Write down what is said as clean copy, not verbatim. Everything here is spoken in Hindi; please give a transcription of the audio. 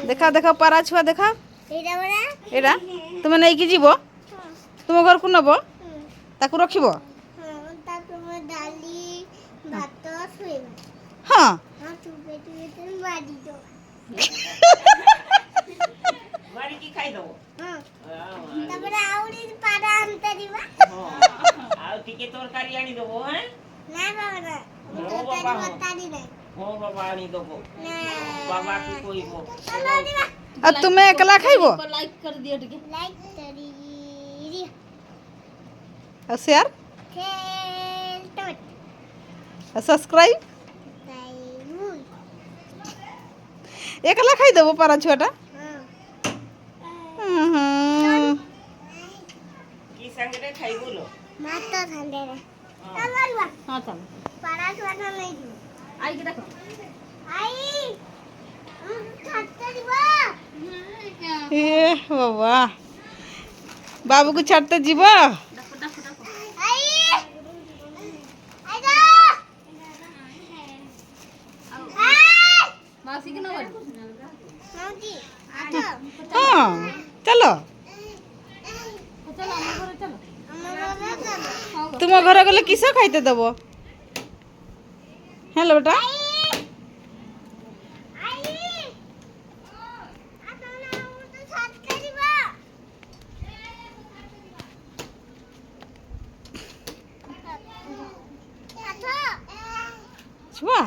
देखा देखा पारा छुआ देखा एटा तुम नहीं कि जीव तुम घर को नब ताकू रखिब हाँ तुम्हें एकला खाइबो लाइक कर दियो टिके और शेयर और सब्सक्राइब एकला खाई देबो पारा छुआटा की संगरे खाई बोलो माता संगरे हां चल पारा छुआटा नहीं दो आई के देखो आई छाटते दिबा ए बाबा बाबू को छाड़ते जीव आई आई जा मासी के नंबर मासी हाँ चलो चलो तुम घर गले किस खाइते देव हेलो बेटा छुआ